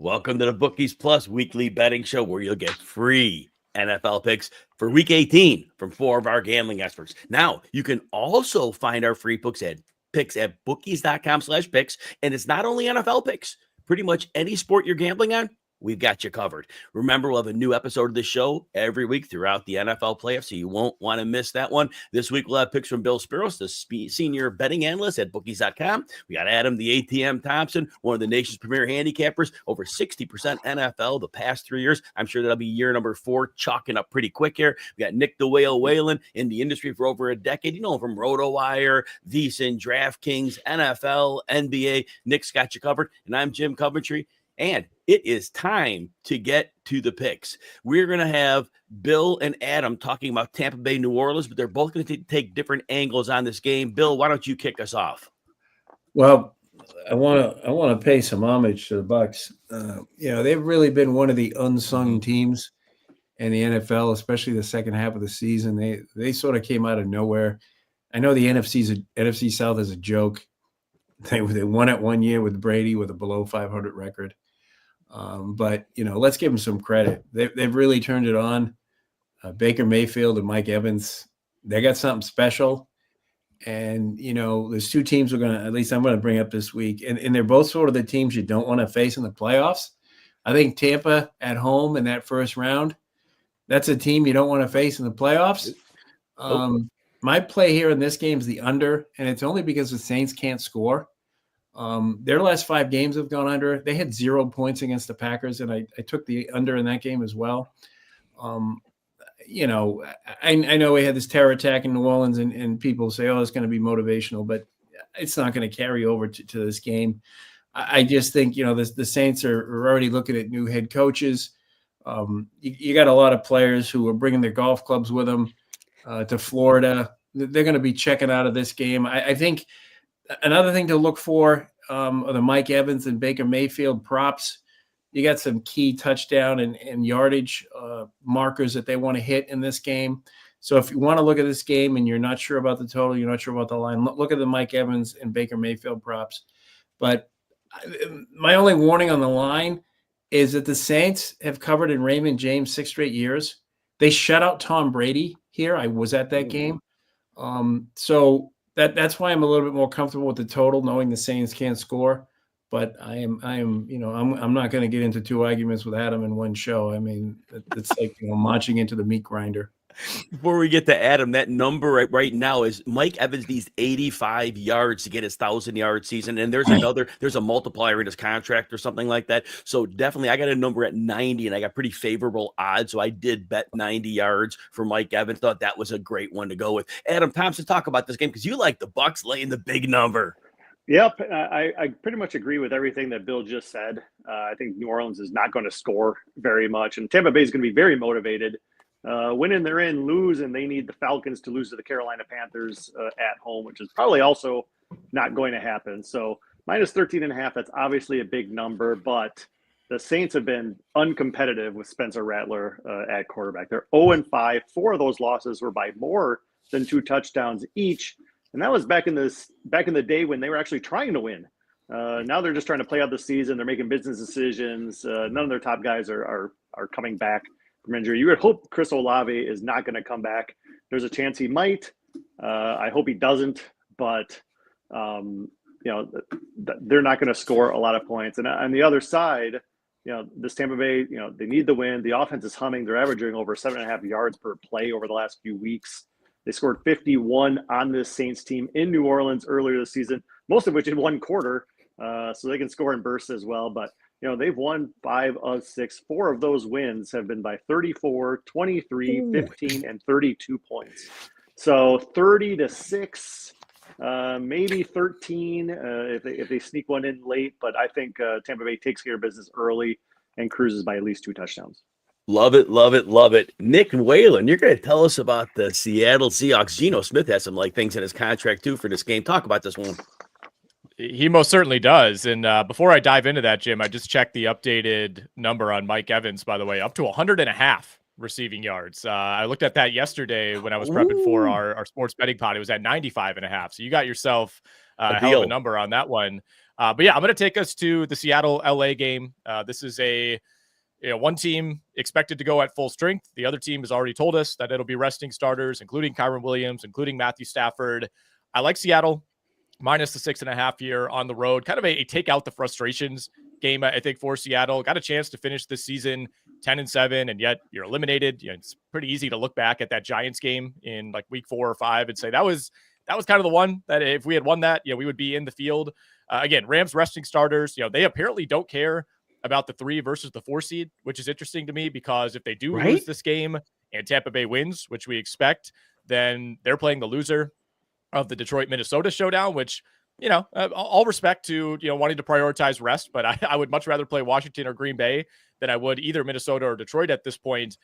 Welcome to the Bookies Plus weekly betting show where you'll get free NFL picks for week 18 from 4 of our gambling experts. Now, you can also find our free picks at bookies.com/picks. And it's not only NFL picks, pretty much any sport you're gambling on, we've got you covered. Remember, we'll have a new episode of the show every week throughout the NFL playoffs, so you won't want to miss that one. This week, we'll have picks from Bill Speros, the senior betting analyst at bookies.com. We got Adam, the ATM Thompson, one of the nation's premier handicappers, over 60% NFL the past 3 years. I'm sure that'll be year number 4, chalking up pretty quick here. We got Nick the Whale Whalen in the industry for over a decade. You know him from RotoWire, VSiN, DraftKings, NFL, NBA. Nick's got you covered, and I'm Jim Coventry. And it is time to get to the picks. We're going to have Bill and Adam talking about Tampa Bay, New Orleans, but they're both going to take different angles on this game. Bill, why don't you kick us off? Well, I want to pay some homage to the Bucs. They've really been one of the unsung teams in the NFL, especially the second half of the season. They sort of came out of nowhere. I know the NFC South is a joke. They won it one year with Brady with a below 500 record. But let's give them some credit. They've really turned it on. Baker Mayfield and Mike Evans, they got something special. And, there's two teams I'm going to bring up this week. And they're both sort of the teams you don't want to face in the playoffs. I think Tampa at home in that first round, that's a team you don't want to face in the playoffs. My play here in this game is the under, and it's only because the Saints can't score. Their last 5 games have gone under. They had 0 points against the Packers, and I took the under in that game as well. I know we had this terror attack in New Orleans, and people say, oh, it's going to be motivational, but it's not going to carry over to this game. I just think, the Saints are already looking at new head coaches. You got a lot of players who are bringing their golf clubs with them to Florida. They're going to be checking out of this game. I think another thing to look for are the Mike Evans and Baker Mayfield props. You got some key touchdown and yardage markers that they want to hit in this game. So if you want to look at this game and you're not sure about the total, you're not sure about the line, look at the Mike Evans and Baker Mayfield props. But my only warning on the line is that the Saints have covered in Raymond James 6 straight years. They shut out Tom Brady here. I was at that game. So that's why I'm a little bit more comfortable with the total, knowing the Saints can't score. But I'm not going to get into 2 arguments with Adam in one show. I mean, it's like marching into the meat grinder. Before we get to Adam, that number right now is Mike Evans needs 85 yards to get his 1,000-yard season, and there's a multiplier in his contract or something like that. So definitely, I got a number at 90, and I got pretty favorable odds. So I did bet 90 yards for Mike Evans. Thought that was a great one to go with. Adam Thompson, talk about this game because you like the Bucs laying the big number. Yep, I pretty much agree with everything that Bill just said. I think New Orleans is not going to score very much, and Tampa Bay is going to be very motivated. Win and they're in, lose, and they need the Falcons to lose to the Carolina Panthers at home, which is probably also not going to happen. So minus 13.5, that's obviously a big number, but the Saints have been uncompetitive with Spencer Rattler at quarterback. They're 0-5. 4 of those losses were by more than 2 touchdowns each. And that was back in the day when they were actually trying to win. Now they're just trying to play out the season. They're making business decisions. None of their top guys are coming back from injury. You would hope Chris Olave is not going to come back. There's a chance he might. I hope he doesn't. But they're not going to score a lot of points. And on the other side, this Tampa Bay, they need the win. The offense is humming. They're averaging over 7.5 yards per play over the last few weeks. They scored 51 on this Saints team in New Orleans earlier this season, most of which in one quarter. So they can score in bursts as well. But, they've won 5 of 6. 4 of those wins have been by 34, 23, 15, and 32 points. So 30-6, maybe 13 if they sneak one in late. But I think Tampa Bay takes care of business early and cruises by at least 2 touchdowns. Love it, love it, love it. Nick Whalen, you're going to tell us about the Seattle Seahawks. Geno Smith has some things in his contract too for this game. Talk about this one. He most certainly does. And before I dive into that, Jim, I just checked the updated number on Mike Evans, by the way, up to 100.5 receiving yards. I looked at that yesterday when I was prepping for our sports betting pod. It was at 95.5. So you got yourself a hell of a number on that one. But yeah, I'm going to take us to the Seattle LA game. This is one team expected to go at full strength. The other team has already told us that it'll be resting starters, including Kyron Williams, including Matthew Stafford. I like Seattle minus the 6.5 here on the road. Kind of a take out the frustrations game, I think, for Seattle. Got a chance to finish this season 10-7, and yet you're eliminated. It's pretty easy to look back at that Giants game in like week 4 or 5 and say that was kind of the one that if we had won that, we would be in the field. Again, Rams resting starters. They apparently don't care about the 3 versus the 4 seed, which is interesting to me because if they do lose this game and Tampa Bay wins, which we expect, then they're playing the loser of the Detroit-Minnesota showdown, which, all respect to, wanting to prioritize rest, but I would much rather play Washington or Green Bay than I would either Minnesota or Detroit at this point.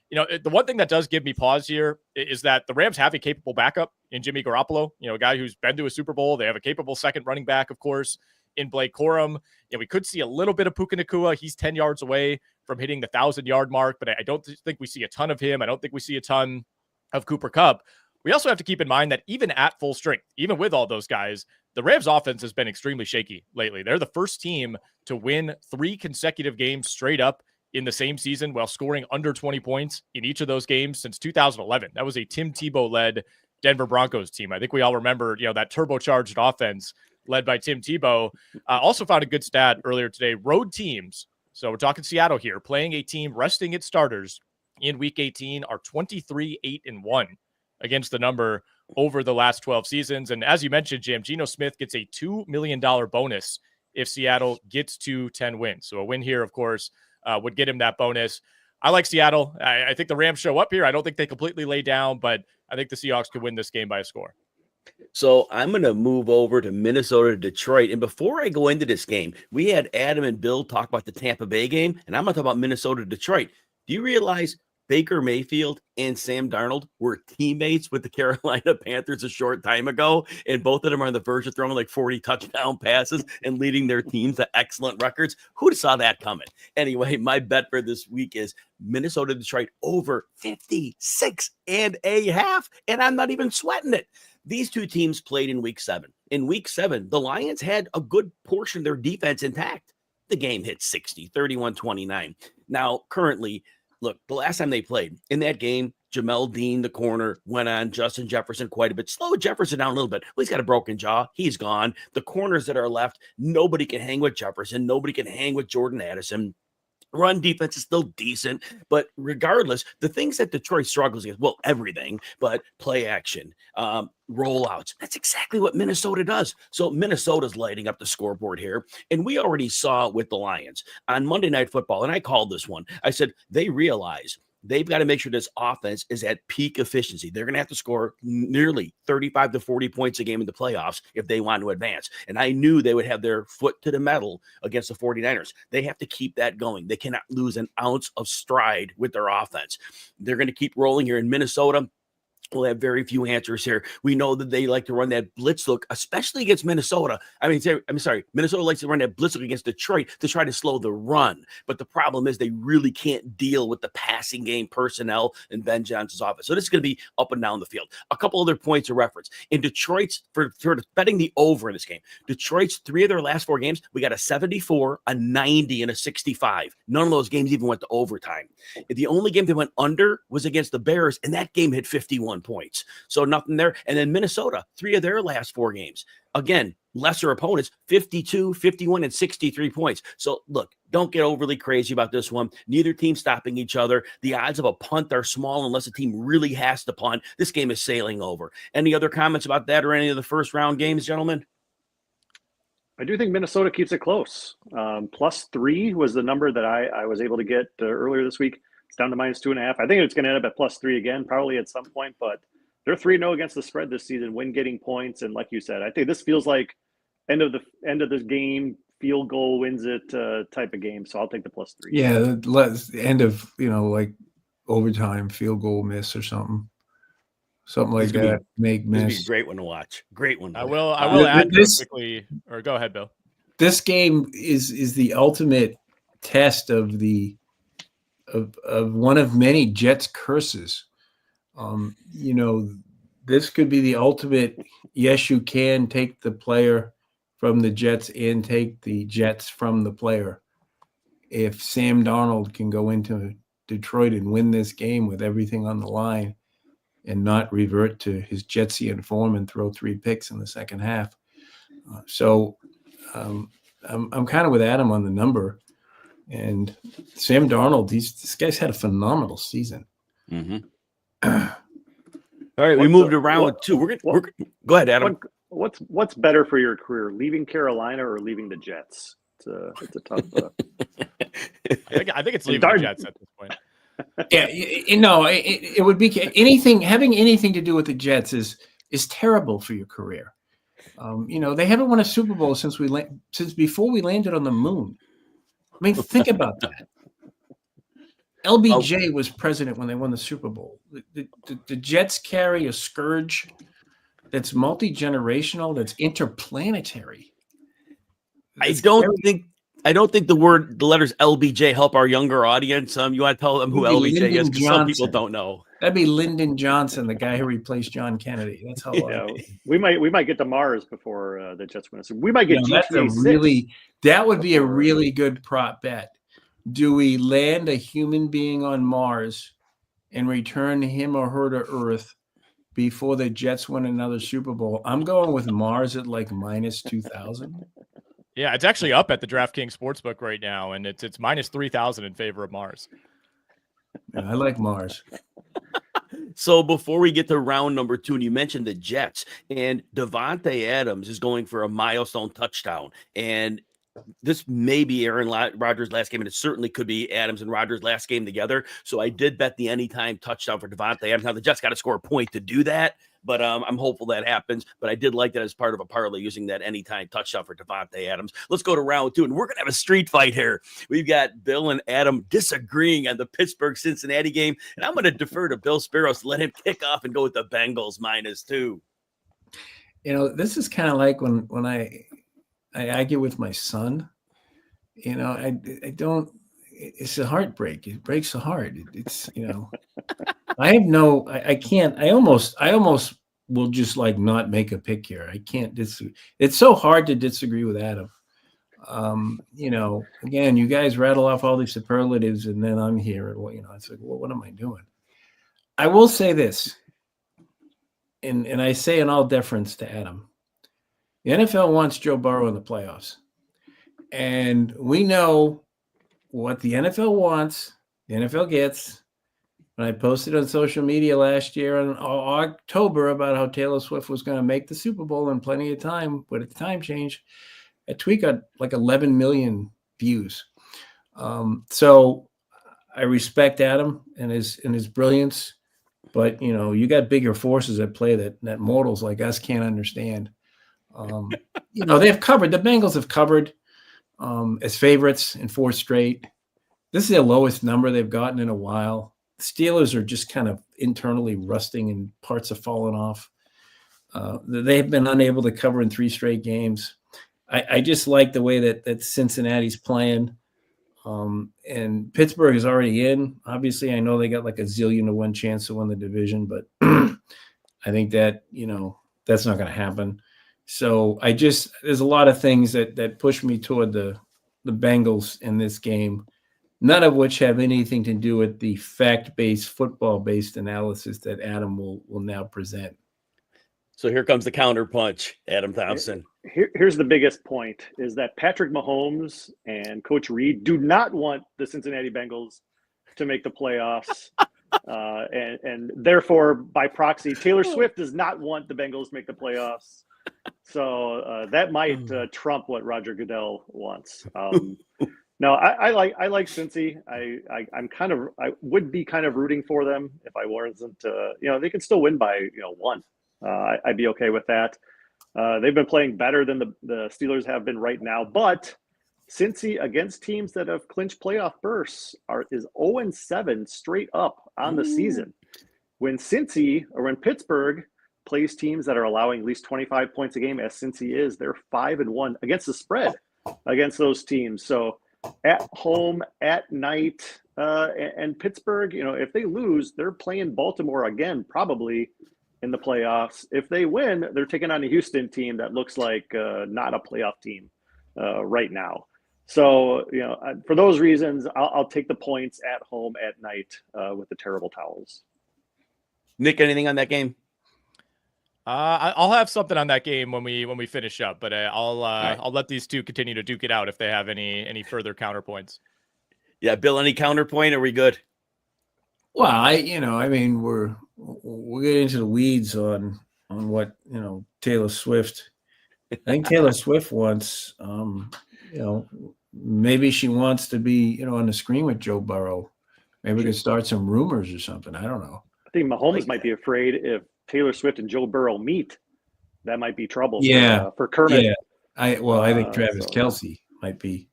The one thing that does give me pause here is that the Rams have a capable backup in Jimmy Garoppolo, a guy who's been to a Super Bowl. They have a capable second running back, of course, in Blake Corum. We could see a little bit of Puka Nacua. He's 10 yards away from hitting the 1,000-yard mark, but I don't think we see a ton of him. I don't think we see a ton of Cooper Kupp. We also have to keep in mind that even at full strength, even with all those guys, the Rams offense has been extremely shaky lately. They're the first team to win 3 consecutive games straight up in the same season while scoring under 20 points in each of those games since 2011. That was a Tim Tebow-led Denver Broncos team. I think we all remember, that turbocharged offense led by Tim Tebow. Also found a good stat earlier today. Road teams, so we're talking Seattle here, playing a team resting its starters in Week 18 are 23-8-1 against the number over the last 12 seasons. And as you mentioned, Jim, Geno Smith gets a $2 million bonus if Seattle gets to 10 wins. So a win here, of course, would get him that bonus. I like Seattle. I think the Rams show up here. I don't think they completely lay down, but I think the Seahawks could win this game by a score. So I'm going to move over to Minnesota, Detroit. And before I go into this game, we had Adam and Bill talk about the Tampa Bay game, and I'm going to talk about Minnesota, Detroit. Do you realize Baker Mayfield and Sam Darnold were teammates with the Carolina Panthers a short time ago, and both of them are on the verge of throwing like 40 touchdown passes and leading their teams to excellent records? Who'd have saw that coming? Anyway, my bet for this week is Minnesota, Detroit over 56.5, and I'm not even sweating it. These two teams played in week 7. In week 7, the Lions had a good portion of their defense intact. The game hit 60, 31-29. Now, currently, look, the last time they played, in that game, Jamel Dean, the corner, went on Justin Jefferson quite a bit. Slowed Jefferson down a little bit. Well, he's got a broken jaw. He's gone. The corners that are left, nobody can hang with Jefferson. Nobody can hang with Jordan Addison. Run defense is still decent, but regardless, the things that Detroit struggles against, well, everything, but play action, rollouts, that's exactly what Minnesota does. So Minnesota's lighting up the scoreboard here, and we already saw with the Lions on Monday Night Football, and I called this one. I said, they realize they've got to make sure this offense is at peak efficiency. They're going to have to score nearly 35 to 40 points a game in the playoffs if they want to advance. And I knew they would have their foot to the metal against the 49ers. They have to keep that going. They cannot lose an ounce of stride with their offense. They're going to keep rolling here in Minnesota. We'll have very few answers here. We know that they like to run that blitz look, especially against Minnesota. Minnesota likes to run that blitz look against Detroit to try to slow the run. But the problem is they really can't deal with the passing game personnel in Ben Johnson's office. So this is going to be up and down the field. A couple other points of reference. In Detroit's, for betting the over in this game, Detroit's 3 of their last 4 games, we got a 74, a 90, and a 65. None of those games even went to overtime. The only game they went under was against the Bears, and that game hit 51 points. So nothing there. And then Minnesota, 3 of their last 4 games. Again, lesser opponents, 52, 51, and 63 points. So look, don't get overly crazy about this one. Neither team stopping each other. The odds of a punt are small unless a team really has to punt. This game is sailing over. Any other comments about that or any of the first round games, gentlemen? I do think Minnesota keeps it close. +3 was the number that I was able to get earlier this week. It's down to -2.5. I think it's going to end up at +3 again, probably at some point, but they're 3-0 against the spread this season when getting points. And like you said, I think this feels like end of this game, field goal wins it type of game. So I'll take the +3. Yeah, end of, like overtime, field goal miss or something like that. Make miss. This would be a great one to watch. Great one. I will add quickly, or go ahead, Bill. This game is the ultimate test of one of many Jets curses. This could be the ultimate, yes, you can take the player from the Jets and take the Jets from the player if Sam Darnold can go into Detroit and win this game with everything on the line and not revert to his Jetsian form and throw 3 picks in the second half. I'm kind of with Adam on the number. And Sam Darnold, this guy's had a phenomenal season. Mm-hmm. All right, we moved around too. We're go ahead, Adam. What's better for your career, leaving Carolina or leaving the Jets? It's a tough. I think it's leaving the Jets at this point. Yeah, it would be having anything to do with the Jets is terrible for your career. They haven't won a Super Bowl since before we landed on the moon. I mean, think about that. LBJ was president when they won the Super Bowl. The Jets carry a scourge that's multi-generational, that's interplanetary. I don't think the letters LBJ help our younger audience. You want to tell them who LBJ is, because some people don't know. That'd be Lyndon Johnson, the guy who replaced John Kennedy. That's how. We might get to Mars before the Jets win. So we might get GTA 6. That would be a really good prop bet. Do we land a human being on Mars and return him or her to Earth before the Jets win another Super Bowl? I'm going with Mars at like minus 2,000. Yeah, it's actually up at the DraftKings Sportsbook right now, and it's minus 3,000 in favor of Mars. Yeah, I like Mars. So before we get to round number 2, and you mentioned the Jets, and Davante Adams is going for a milestone touchdown, and this may be Aaron Rodgers' last game, and it certainly could be Adams and Rodgers' last game together. So I did bet the anytime touchdown for Davante Adams. Now the Jets got to score a point to do that, but I'm hopeful that happens. But I did like that as part of a parlay, using that anytime touchdown for Davante Adams. Let's go to round 2, and we're gonna have a street fight here. We've got Bill and Adam disagreeing on the Pittsburgh-Cincinnati game, and I'm gonna defer to Bill Speros to let him kick off and go with the Bengals -2. This is kind of like when I argue with my son. I don't. It's a heartbreak. It breaks the heart. It's I can't. I almost will just like not make a pick here. I can't disagree. It's so hard to disagree with Adam. Again, you guys rattle off all these superlatives, and then I'm here, and it's like, what am I doing? I will say this, and I say in all deference to Adam. The NFL wants Joe Burrow in the playoffs. And we know what the NFL wants, the NFL gets. When I posted on social media last year in October about how Taylor Swift was going to make the Super Bowl in plenty of time, but at the time change, that tweet got like 11 million views. So I respect Adam and his brilliance, but you got bigger forces at play that mortals like us can't understand. They've covered. The Bengals have covered as favorites in 4 straight. This is their lowest number they've gotten in a while. The Steelers are just kind of internally rusting and parts have fallen off. They've been unable to cover in 3 straight games. I just like the way that Cincinnati's playing. And Pittsburgh is already in. Obviously, I know they got like a 1,000,000-to-1 chance to win the division, but I think that, that's not going to happen. So there's a lot of things that push me toward the Bengals in this game, none of which have anything to do with the fact-based, football-based analysis that Adam will now present. So here comes the counter punch, Adam Thompson. Here's the biggest point, is that Patrick Mahomes and Coach Reed do not want the Cincinnati Bengals to make the playoffs. And therefore, by proxy, Taylor Swift does not want the Bengals to make the playoffs. So that might trump what Roger Goodell wants. No, I like Cincy. I would be kind of rooting for them if I wasn't. They could still win by 1. I'd be okay with that. They've been playing better than the Steelers have been right now, but Cincy against teams that have clinched playoff berths is 0-7 straight up on the season. When Pittsburgh plays teams that are allowing at least 25 points a game, as Cincy is, they're 5-1 against the spread against those teams. So at home, at night, and Pittsburgh, if they lose, they're playing Baltimore again, probably in the playoffs. If they win, they're taking on a Houston team that looks like not a playoff team right now. So, for those reasons, I'll take the points at home at night with the terrible towels. Nick, anything on that game? I'll have something on that game when we finish up, but I'll right. I'll let these two continue to duke it out if they have any further counterpoints. Yeah, Bill, any counterpoint? Are we good? Well, we'll get into the weeds on what Taylor Swift. I think Taylor Swift wants, maybe she wants to be, on the screen with Joe Burrow. Maybe we could start some rumors or something. I don't know. I think Mahomes might be afraid if Taylor Swift and Joe Burrow meet, that might be trouble for Kermit. Yeah. I think Travis Kelce might be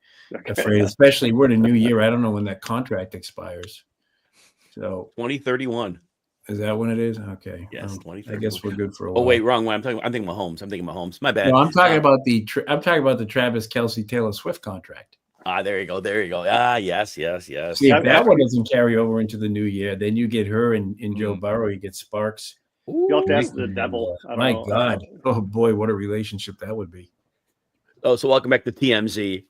afraid, especially we're in a new year. I don't know when that contract expires. So 2031. Is that when it is? Okay. Yes, 2031. I guess we're good for a while. Oh wait, wrong one. I'm thinking Mahomes. My bad. No, I'm talking about the Travis Kelce Taylor Swift contract. There you go. Yes. See, if that one doesn't carry over into the new year, then you get her and Joe Burrow, you get Sparks. You'll have to ask the devil. My God. Oh boy, what a relationship that would be. Oh, so welcome back to TMZ.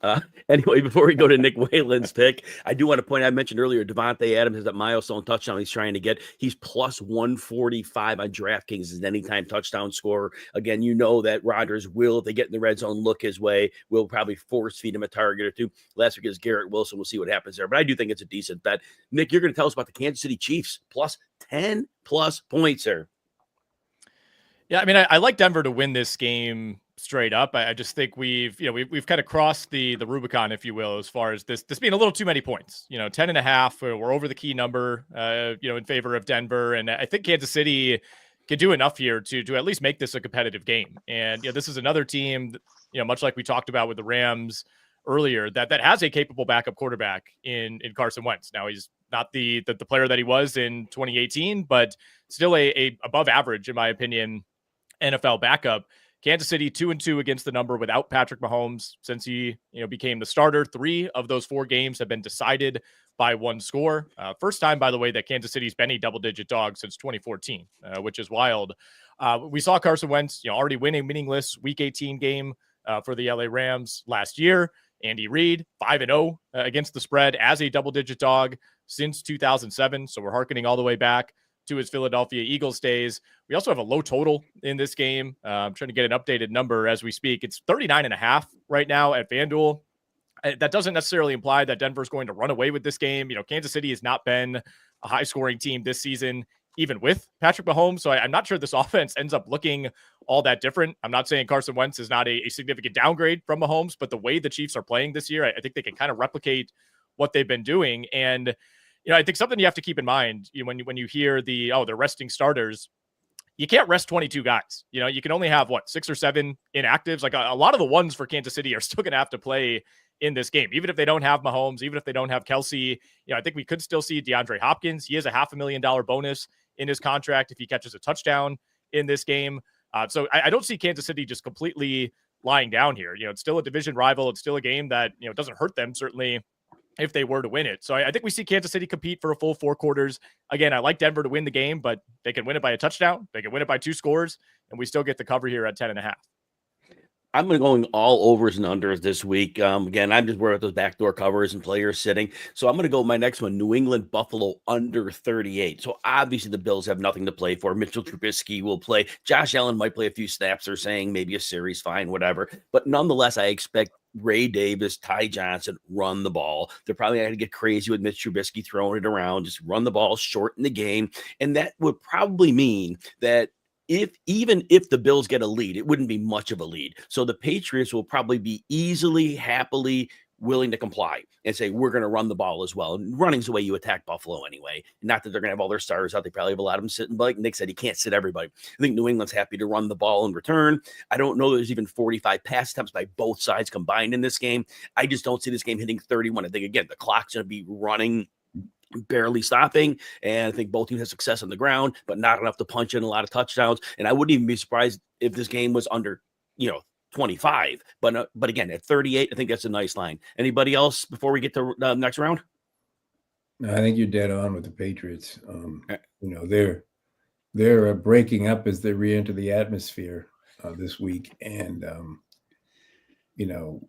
Anyway, before we go to Nick Whalen's pick, I do want to point out, I mentioned earlier, Devontae Adams has that milestone touchdown he's trying to get. He's plus 145 on DraftKings as an anytime touchdown scorer. Again, you know that Rodgers will, if they get in the red zone, look his way. Will probably force feed him a target or two. Last week is Garrett Wilson. We'll see what happens there. But I do think it's a decent bet. Nick, you're going to tell us about the Kansas City Chiefs plus 10 plus points there. Yeah, I mean, I like Denver to win this game straight up. I just think we've kind of crossed the Rubicon, if you will, as far as this being a little too many points. 10.5. We're over the key number, in favor of Denver, and I think Kansas City can do enough here to at least make this a competitive game. And this is another team, much like we talked about with the Rams earlier, that has a capable backup quarterback in Carson Wentz. Now he's not the player that he was in 2018, but still a above average, in my opinion, NFL backup. Kansas City 2-2 against the number without Patrick Mahomes since he became the starter. 3 of those 4 games have been decided by 1 score. First time, by the way, that Kansas City's been a double-digit dog since 2014, which is wild. We saw Carson Wentz already win a meaningless Week 18 game for the LA Rams last year. Andy Reid 5-0 against the spread as a double-digit dog since 2007. So we're hearkening all the way back to his Philadelphia Eagles days. We also have a low total in this game. I'm trying to get an updated number as we speak. It's 39.5 right now at FanDuel. That doesn't necessarily imply that Denver's going to run away with this game. Kansas City has not been a high-scoring team this season, even with Patrick Mahomes. So I'm not sure this offense ends up looking all that different. I'm not saying Carson Wentz is not a significant downgrade from Mahomes, but the way the Chiefs are playing this year, I think they can kind of replicate what they've been doing. And I think something you have to keep in mind when you hear they're resting starters, you can't rest 22 guys. You can only have 6 or 7 inactives. Like a lot of the ones for Kansas City are still going to have to play in this game, even if they don't have Mahomes, even if they don't have Kelce. I think we could still see DeAndre Hopkins. He has a $500,000 bonus in his contract if he catches a touchdown in this game. So I don't see Kansas City just completely lying down here. It's still a division rival. It's still a game that doesn't hurt them, certainly, if they were to win it. So I think we see Kansas City compete for a full 4 quarters. Again, I like Denver to win the game, but they can win it by a touchdown. They can win it by 2 scores, and we still get the cover here at 10.5. I'm going all overs and unders this week. Again, I'm just worried about those backdoor covers and players sitting. So I'm going to go with my next one, New England Buffalo under 38. So obviously the Bills have nothing to play for. Mitchell Trubisky will play. Josh Allen might play a few snaps. They're saying maybe a series, fine, whatever. But nonetheless, I expect Ray Davis, Ty Johnson, run the ball. They're probably not going to get crazy with Mitch Trubisky throwing it around. Just run the ball, shorten the game. And that would probably mean that even if the Bills get a lead, it wouldn't be much of a lead. So the Patriots will probably be easily, happily willing to comply and say, we're going to run the ball as well. And running's the way you attack Buffalo anyway. Not that they're going to have all their starters out. They probably have a lot of them sitting, but like Nick said, he can't sit everybody. I think New England's happy to run the ball in return. I don't know there's even 45 pass attempts by both sides combined in this game. I just don't see this game hitting 31. I think, again, the clock's going to be running, barely stopping, and I think both teams have success on the ground, but not enough to punch in a lot of touchdowns. And I wouldn't even be surprised if this game was under, 25. But again, at 38, I think that's a nice line. Anybody else before we get to the next round? No, I think you're dead on with the Patriots. They're they're breaking up as they re-enter the atmosphere this week, and you know,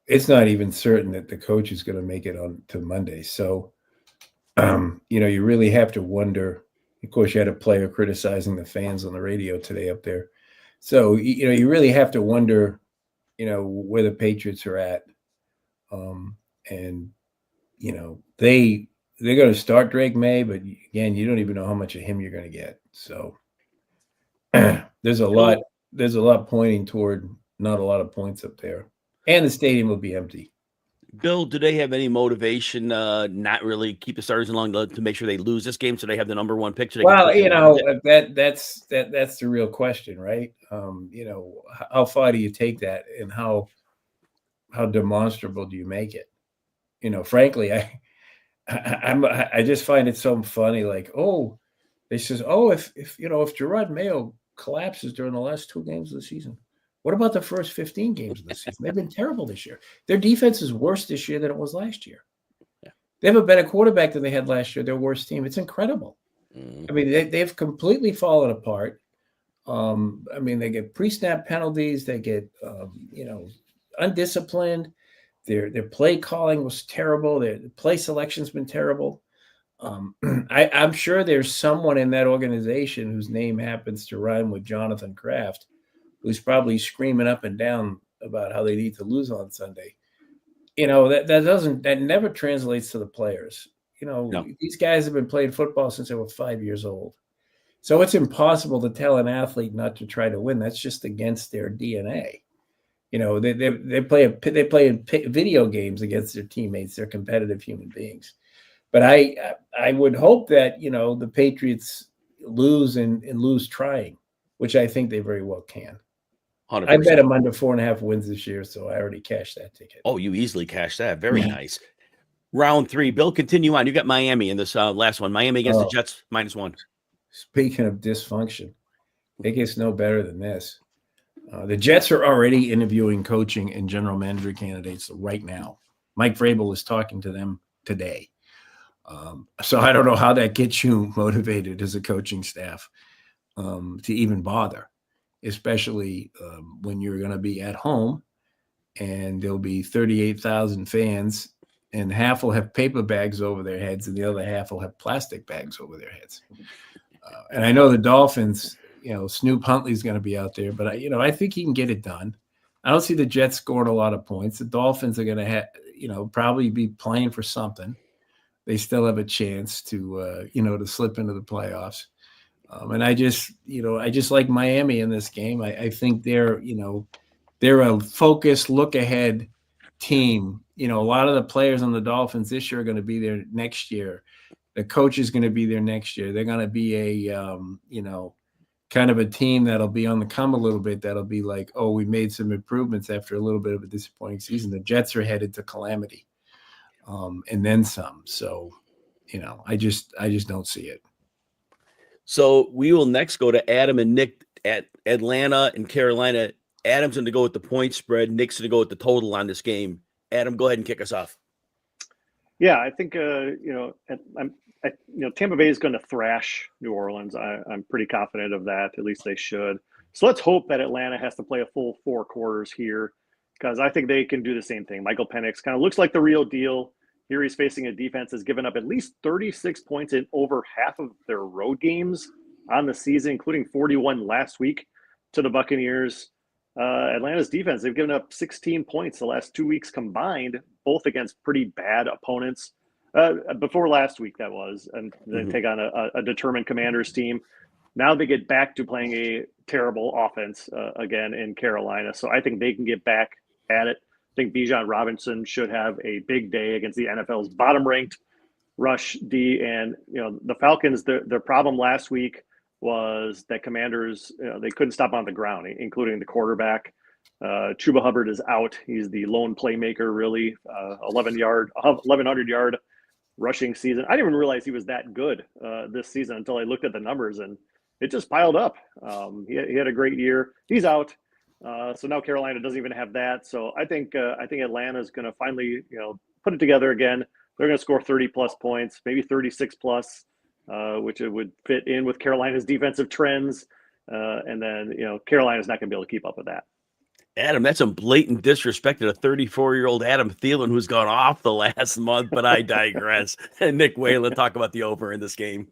it's not even certain that the coach is going to make it on to Monday. So, you know, you really have to wonder. Of course, you had a player criticizing the fans on the radio today up there. So, you know, you really have to wonder, you know, where the Patriots are at. And, you know, they're going to start Drake May, but again, you don't even know how much of him you're going to get. So there's a lot pointing toward not a lot of points up there. And the stadium will be empty. Bill, do they have any motivation not really keep the starters along to make sure they lose this game so they have the number one pick? So well, you know, that's the real question, right? You know, how far do you take that, and how demonstrable do you make it? You know, frankly, I just find it so funny. Like, oh, they says, oh, if you know, if Gerard Mayo collapses during the last 2 games of the season, what about the first 15 games of the season? They've been terrible this year. Their defense is worse this year than it was last year. Yeah. They have a better quarterback than they had last year. Their worst team. It's incredible. I mean, they've completely fallen apart. I mean, they get pre-snap penalties. They get, you know, undisciplined. Their play calling was terrible. Their play selection's been terrible. I'm sure there's someone in that organization whose name happens to rhyme with Jonathan Kraft, who's probably screaming up and down about how they need to lose on Sunday. You know, that never translates to the players. You know, no. These guys have been playing football since they were 5 years old. So it's impossible to tell an athlete not to try to win. That's just against their DNA. You know, they play in video games against their teammates. They're competitive human beings. But I would hope that, you know, the Patriots lose and lose trying, which I think they very well can. 100%. I bet them under 4.5 wins this year, so I already cashed that ticket. Oh, you easily cashed that. Very nice. Round 3. Bill, continue on. You got Miami in this last one. Miami against the Jets, -1. Speaking of dysfunction, it gets no better than this. The Jets are already interviewing coaching and general manager candidates right now. Mike Vrabel is talking to them today. So I don't know how that gets you motivated as a coaching staff to even bother, especially when you're going to be at home and there'll be 38,000 fans, and half will have paper bags over their heads and the other half will have plastic bags over their heads. And I know the Dolphins, you know, Snoop Huntley's going to be out there, but I think he can get it done. I don't see the Jets scoring a lot of points. The Dolphins are going to have, probably be playing for something. They still have a chance to, to slip into the playoffs. And I just like Miami in this game. I think they're a focused, look ahead team. A lot of the players on the Dolphins this year are going to be there next year. The coach is going to be there next year. They're going to be a, kind of a team that'll be on the come a little bit. That'll be like, oh, we made some improvements after a little bit of a disappointing season. The Jets are headed to calamity, and then some. So, I just don't see it. So we will next go to Adam and Nick at Atlanta and Carolina. Adam's going to go with the point spread. Nick's going to go with the total on this game. Adam, go ahead and kick us off. Yeah, I think Tampa Bay is going to thrash New Orleans. I'm pretty confident of that. At least they should. So let's hope that Atlanta has to play a full 4 quarters here, because I think they can do the same thing. Michael Penix kind of looks like the real deal. Here he's facing a defense that's given up at least 36 points in over half of their road games on the season, including 41 last week to the Buccaneers. Atlanta's defense, they've given up 16 points the last 2 weeks combined, both against pretty bad opponents. Before last week, that was, and they take on a determined Commanders team. Now they get back to playing a terrible offense again in Carolina. So I think they can get back at it. I think Bijan Robinson should have a big day against the NFL's bottom-ranked rush D. And, the Falcons, their problem last week was that Commanders, they couldn't stop on the ground, including the quarterback. Chuba Hubbard is out. He's the lone playmaker, really. 1,100-yard rushing season. I didn't even realize he was that good this season until I looked at the numbers, and it just piled up. He had a great year. He's out. So now Carolina doesn't even have that. So I think Atlanta is going to finally, put it together again. They're going to score 30 plus points, maybe 36 plus. which it would fit in with Carolina's defensive trends. And then, Carolina's not going to be able to keep up with that. Adam, that's some blatant disrespect to a 34-year-old Adam Thielen who's gone off the last month, but I digress. And Nick Whalen, talk about the over in this game.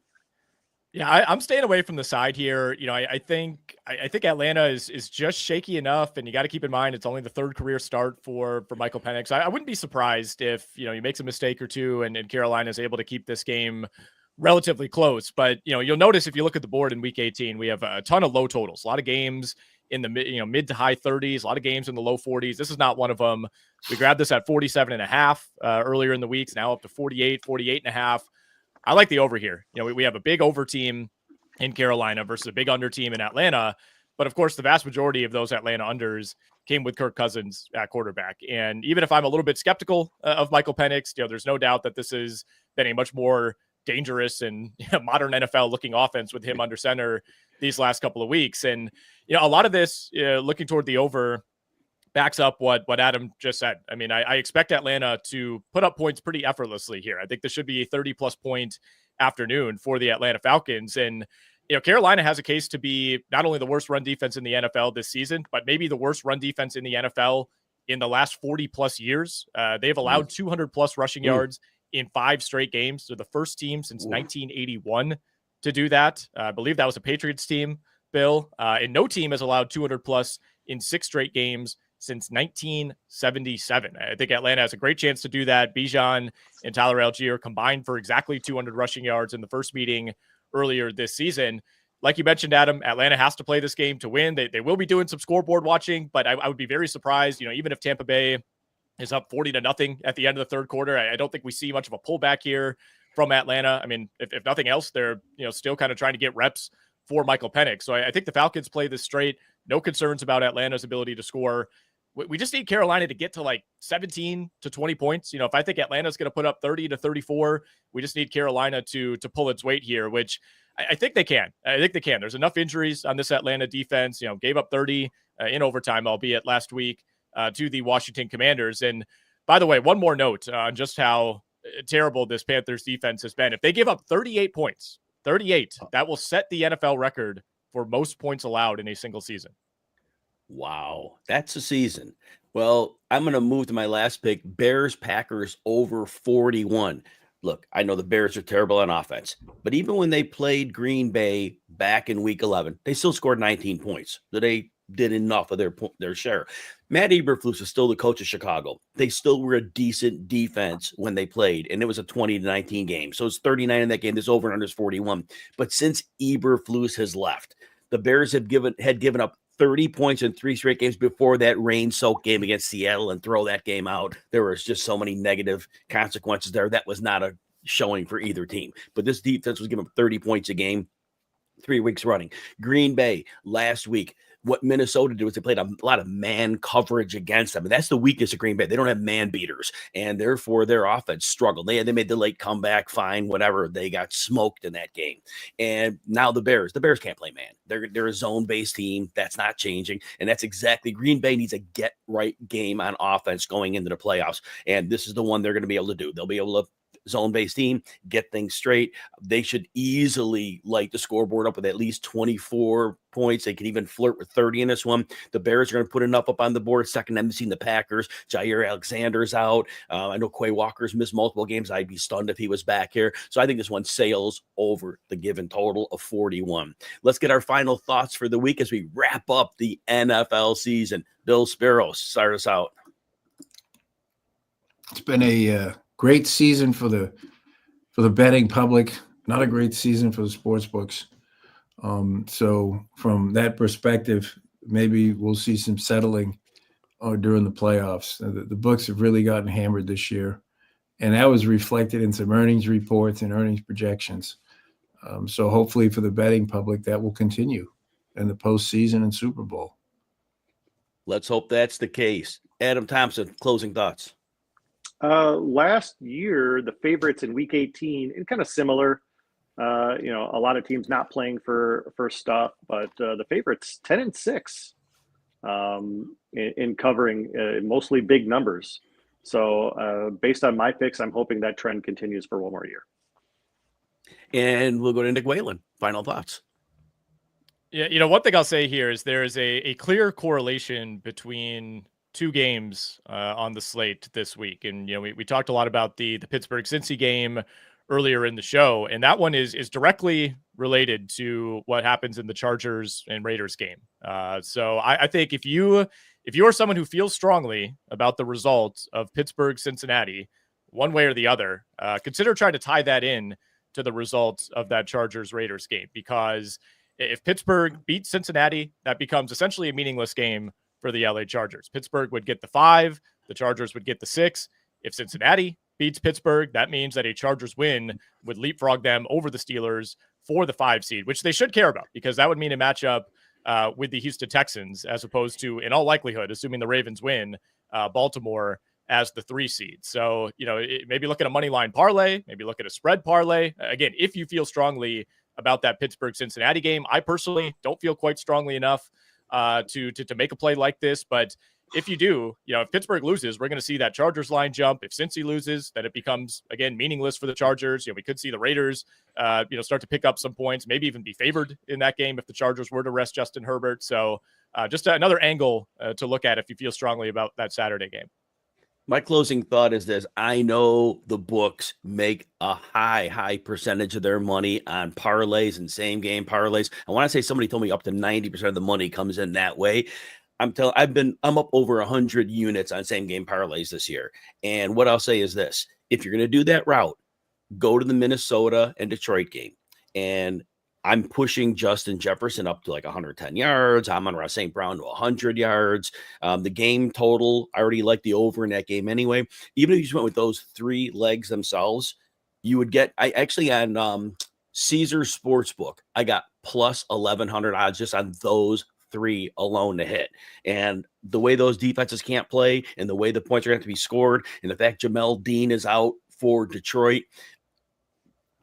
Yeah, I'm staying away from the side here. I think Atlanta is just shaky enough, and you got to keep in mind it's only the third career start for Michael Penix. I wouldn't be surprised if he makes a mistake or two, and Carolina is able to keep this game relatively close. But you'll notice if you look at the board in Week 18, we have a ton of low totals, a lot of games in the mid to high 30s, a lot of games in the low 40s. This is not one of them. We grabbed this at 47.5 earlier in the weeks, now up to 48.5. I like the over here. We have a big over team in Carolina versus a big under team in Atlanta. But of course, the vast majority of those Atlanta unders came with Kirk Cousins at quarterback. And even if I'm a little bit skeptical of Michael Penix, there's no doubt that this has been a much more dangerous and modern NFL looking offense with him under center these last couple of weeks. And, a lot of this looking toward the over backs up what Adam just said. I mean, I expect Atlanta to put up points pretty effortlessly here. I think this should be a 30-plus point afternoon for the Atlanta Falcons. And, Carolina has a case to be not only the worst run defense in the NFL this season, but maybe the worst run defense in the NFL in the last 40-plus years. They've allowed 200-plus rushing yards in 5 straight games. They're the first team since 1981 to do that. I believe that was a Patriots team, Bill. And no team has allowed 200-plus in 6 straight games since 1977. I think Atlanta has a great chance to do that. Bijan and Tyler Algier combined for exactly 200 rushing yards in the first meeting earlier this season. Like you mentioned, Adam, Atlanta has to play this game to win. They will be doing some scoreboard watching, but I would be very surprised, even if Tampa Bay is up 40-0 at the end of the third quarter. I don't think we see much of a pullback here from Atlanta. I mean, if nothing else, they're still kind of trying to get reps for Michael Penix. So I think the Falcons play this straight. No concerns about Atlanta's ability to score. We just need Carolina to get to like 17 to 20 points. If I think Atlanta's going to put up 30 to 34, we just need Carolina to pull its weight here, which I think they can. There's enough injuries on this Atlanta defense. Gave up 30 in overtime, albeit last week, to the Washington Commanders. And by the way, one more note on just how terrible this Panthers defense has been. If they give up 38 points, that will set the NFL record for most points allowed in a single season. Wow, that's a season. Well, I'm going to move to my last pick, Bears-Packers over 41. Look, I know the Bears are terrible on offense, but even when they played Green Bay back in Week 11, they still scored 19 points. So they did enough of their share. Matt Eberflus is still the coach of Chicago. They still were a decent defense when they played, and it was a 20-19 game. So it's 39 in that game. This over and under is 41. But since Eberflus has left, the Bears had given up 30 points in 3 straight games before that rain-soaked game against Seattle and throw that game out. There was just so many negative consequences there. That was not a showing for either team. But this defense was giving up 30 points a game 3 weeks running. Green Bay last week, what Minnesota did was they played a lot of man coverage against them. And that's the weakness of Green Bay. They don't have man beaters, and therefore their offense struggled. They made the late comeback, fine, whatever. They got smoked in that game. And now the Bears can't play man. They're a zone-based team. That's not changing. And that's exactly, Green Bay needs a get-right game on offense going into the playoffs. And this is the one they're going to be able to do. They'll be able to zone-based team, get things straight. They should easily light the scoreboard up with at least 24 points. They can even flirt with 30 in this one. The Bears are going to put enough up on the board. Second time they've seen the Packers. Jair Alexander's out. I know Quay Walker's missed multiple games. I'd be stunned if he was back here. So I think this one sails over the given total of 41. Let's get our final thoughts for the week as we wrap up the NFL season. Bill Speros, start us out. It's been a great season for the betting public, not a great season for the sports books. So from that perspective, maybe we'll see some settling during the playoffs. The books have really gotten hammered this year, and that was reflected in some earnings reports and earnings projections. So hopefully for the betting public, that will continue in the postseason and Super Bowl. Let's hope that's the case. Adam Thompson, closing thoughts. Last year, the favorites in Week 18, and kind of similar, a lot of teams not playing for stuff, but the favorites 10-6 in covering mostly big numbers. So based on my picks, I'm hoping that trend continues for one more year. And we'll go to Nick Whalen. Final thoughts. Yeah, one thing I'll say here is there is a clear correlation between two games on the slate this week. And, we talked a lot about the Pittsburgh-Cincy game earlier in the show, and that one is directly related to what happens in the Chargers and Raiders game. So I think if you are someone who feels strongly about the result of Pittsburgh-Cincinnati, one way or the other, consider trying to tie that in to the results of that Chargers-Raiders game, because if Pittsburgh beats Cincinnati, that becomes essentially a meaningless game for the LA Chargers. Pittsburgh would get the 5, the Chargers would get the 6. If Cincinnati beats Pittsburgh, that means that a Chargers win would leapfrog them over the Steelers for the 5 seed, which they should care about, because that would mean a matchup with the Houston Texans, as opposed to, in all likelihood, assuming the Ravens win, Baltimore as the 3 seed. So, maybe look at a money line parlay, maybe look at a spread parlay. Again, if you feel strongly about that Pittsburgh-Cincinnati game, I personally don't feel quite strongly enough to make a play like this. But if you do, if Pittsburgh loses, we're going to see that Chargers line jump. If Cincy loses, then it becomes, again, meaningless for the Chargers. We could see the Raiders, start to pick up some points, maybe even be favored in that game if the Chargers were to rest Justin Herbert. So just another angle to look at if you feel strongly about that Saturday game. My closing thought is this. I know the books make a high percentage of their money on parlays and same game parlays. I want to say somebody told me up to 90% of the money comes in that way. I'm up over 100 units on same game parlays this year. And what I'll say is this: if you're going to do that route, go to the Minnesota and Detroit game. And I'm pushing Justin Jefferson up to like 110 yards. I'm on Ross St. Brown to 100 yards. The game total, I already like the over in that game anyway. Even if you just went with those 3 legs themselves, you would get, I actually on Caesar Sportsbook, I got plus 1,100 odds just on those 3 alone to hit. And the way those defenses can't play, and the way the points are going to have to be scored, and the fact Jamel Dean is out for Detroit,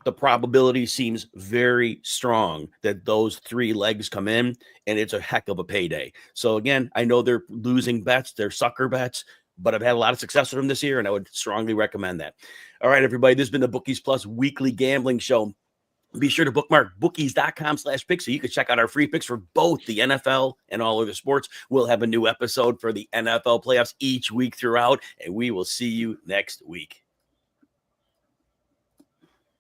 the probability seems very strong that those 3 legs come in, and it's a heck of a payday. So again, I know they're losing bets, they're sucker bets, but I've had a lot of success with them this year, and I would strongly recommend that. All right, everybody, this has been the Bookies Plus weekly gambling show. Be sure to bookmark bookies.com/picks so you can check out our free picks for both the NFL and all other sports. We'll have a new episode for the NFL playoffs each week throughout, and we will see you next week.